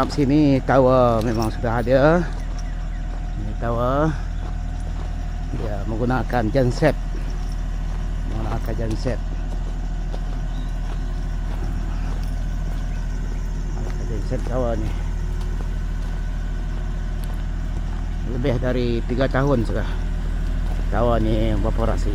map sini tower memang sudah ada. Ini tower. Dia menggunakan genset. Genset tower ni. Lebih dari 3 tahun sudah tower ni beroperasi.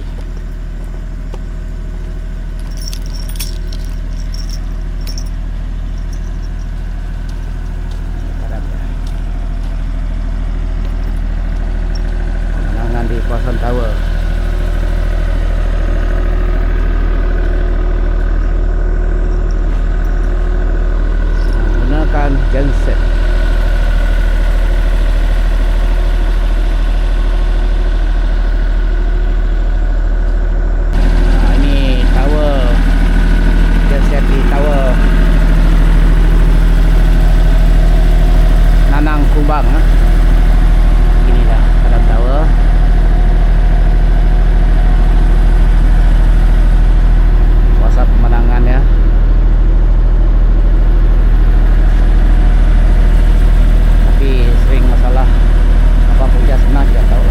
Pemandangan di kawasan tower. Menggunakan genset. Kubang inilah dalam tower. Kuasa pemandangan ya. Tapi sering masalah apa punya senang tidak tahu.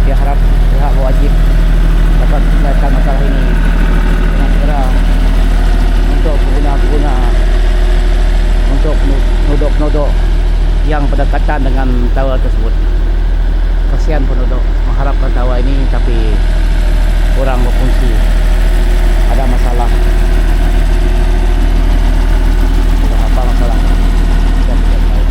Dia harap pihak wajib dapat menyelesaikan masalah ini dengan segera untuk pengguna-pengguna, untuk penduduk-penduduk yang berdekatan dengan tower tersebut. Kasihan penduduk mengharapkan tower ini tapi kurang berfungsi, ada masalah. Apa masalahnya? Kita tidak tahu.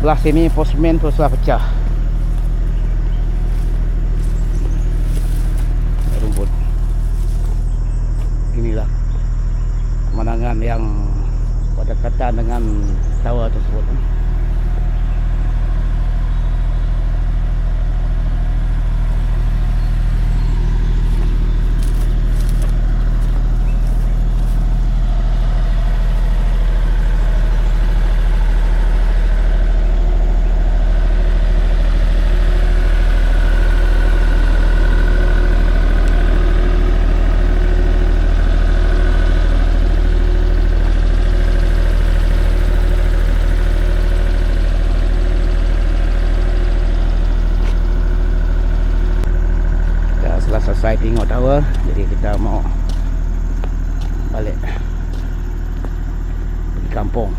Sebelah sini posmen tu sudah pecah. Rumput. Inilah pemandangan yang berdekatan dengan tower tersebut. Selesai tengok tower, jadi kita mau balik pergi kampung.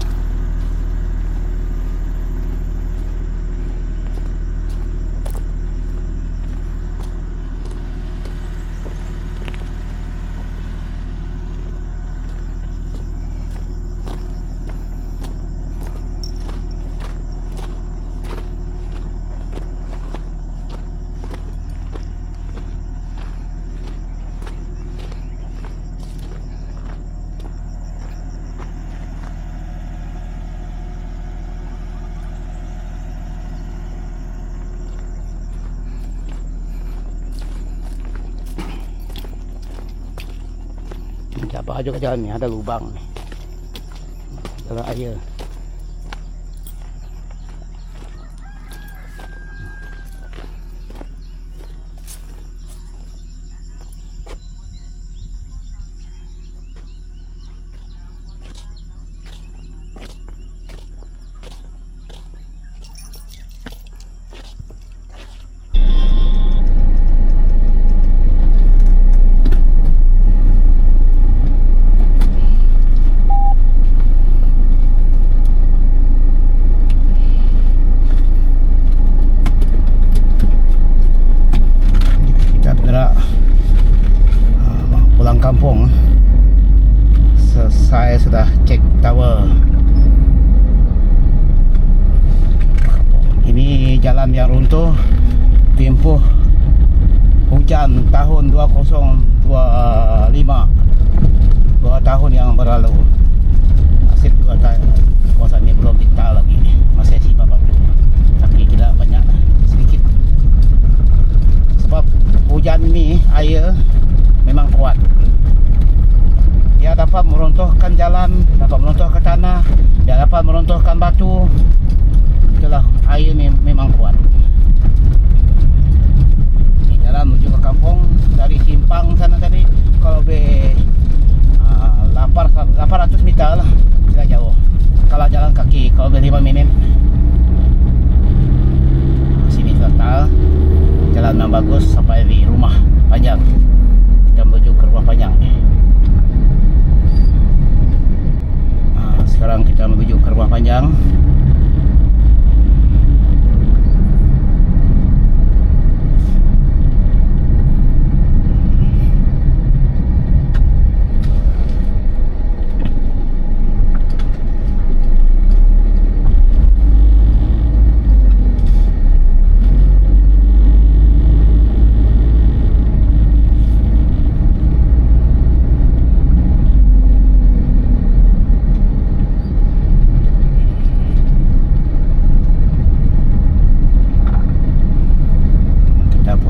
Apa aja jalan ni ada lubang ni. Jalan air. Kampung. Saya sudah cek tower. Ini jalan yang runtuh, tempoh hujan tahun 2025, 2 tahun yang berlalu. Nasib juga kawasan ini belum dita lagi, masih sifat batu, tapi tidak banyak, sedikit. Sebab hujan ini air memang kuat. Dia dapat meruntuhkan jalan, dapat meruntuhkan tanah, dia dapat meruntuhkan batu. Itulah, air memang kuat. Ini jalan menuju ke kampung dari simpang sana tadi, kalau be 800 meter lah, tidak jauh. Kalau jalan kaki, kalau be 5 minit. Sini total jalan yang bagus sampai di rumah panjang. Kita menuju ke rumah panjang ni. Sekarang kita menuju ke rumah panjang.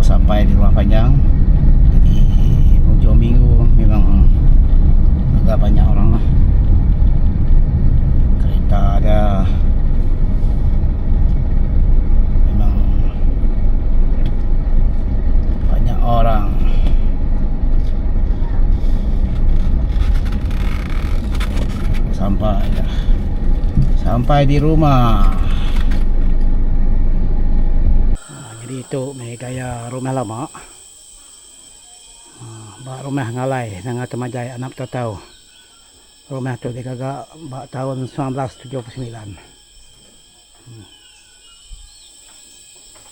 Sampai di rumah panjang. Jadi hujung minggu memang agak banyak orang lah. Kereta ada, memang banyak orang. Sampai di rumah. Itu may gaya rumah lama. Ba rumah ngalai nang Temajai anak tahu. Rumah tu dikagak ba tahun 1979.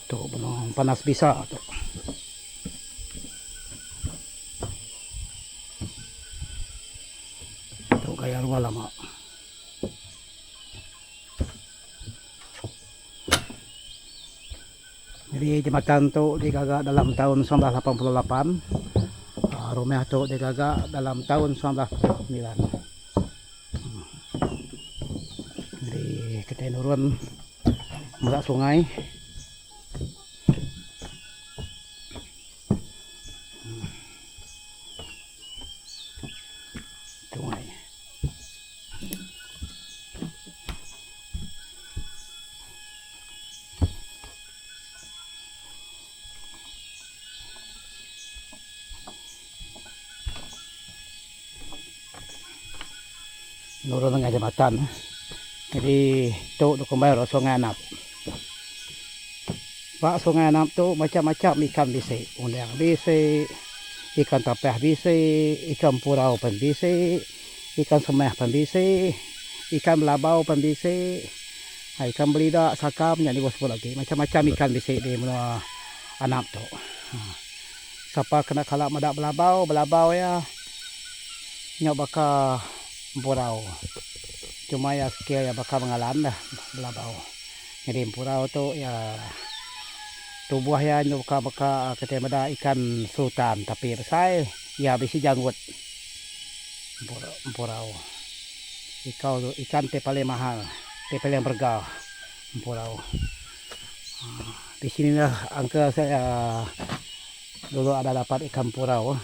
Tu belum panas bisa tu. Tu gaya rumah lama. Jadi jembatan tu digagak dalam tahun 1988. Rumah tu digagak dalam tahun 1949. Jadi kita nurun melak sungai. Sungai. Nurun dengan jembatan. Jadi tu kembali ke Sungai Anap. Pak Sungai Anap tu macam-macam ikan bisi, undang bisi, ikan tapah bisi, ikan purau pun bisi, ikan semeh pun bisi, ikan belabau pun bisi, ikan belida, sakam, yang disebut lagi. Macam-macam ikan bisi di Menua Anap tu. Siapa kena kalak madak belabau ya, nyok bakal purau. Cuma ya skill ya bakal mengalan dah belabau. Jadi purau tu ya tubuh ya bakal ketemu ikan sultan, tapi besar ya bisi janggut. Purau. Ikan te paling mahal, te paling bergah purau. Di sini lah angka saya dulu ada dapat ikan purau.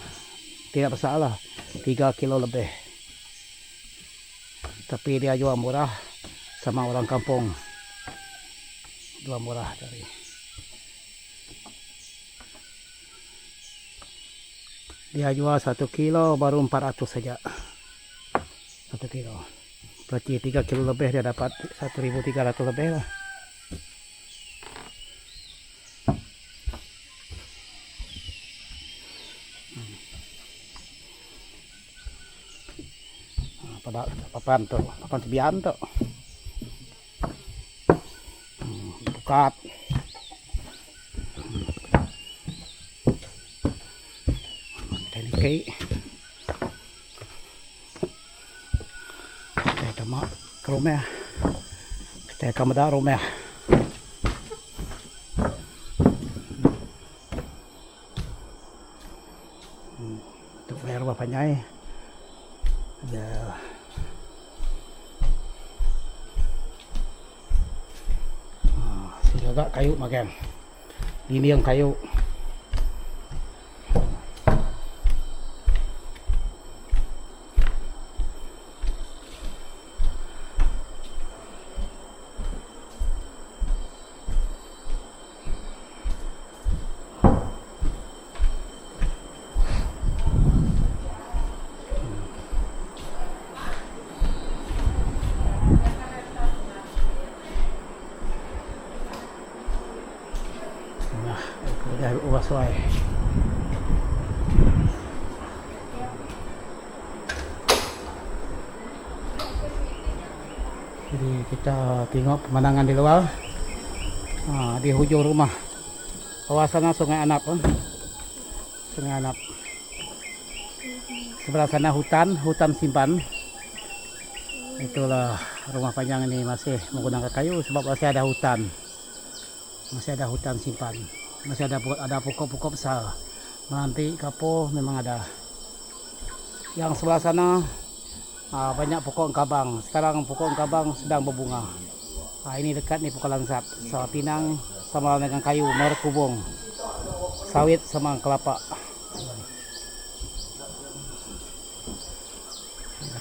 Tidak besar lah, 3 kilo lebih. Tapi dia jual murah sama orang kampung. Jual murah dari. Dia jual 1 kilo baru 400 saja. 1 kilo. Berarti 3 kilo lebih dia dapat 1.300 lebih lah. Papan tu, papan sebian tu. Bukat. Teknik. Kita mak ke rumah. Kita kamera rumah. Untuk bayar rumah Panyai ada sini juga kayu makan. Ini yang kayu. Dah ubah suai. Jadi kita tengok pemandangan di luar. Di hujung rumah. Bawah sana Sungai Anap. Sungai Anap. Sebelah sana hutan simpan. Itulah rumah Panjang ini masih menggunakan kayu sebab masih ada hutan. Masih ada hutan simpan. Masih ada pokok-pokok besar. Nanti kapur memang ada. Yang sebelah sana banyak pokok kabang. Sekarang pokok kabang sedang berbunga. Ini dekat ni pokok langsat. Sawah pinang sama dengan kayu, merek kubung. Sawit sama kelapa.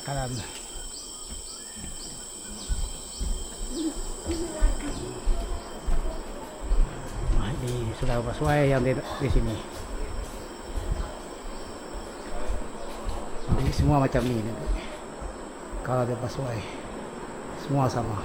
Kanan. Sudah sesuai yang di sini. Jadi semua macam ni. Kalau ada sesuai, semua sama.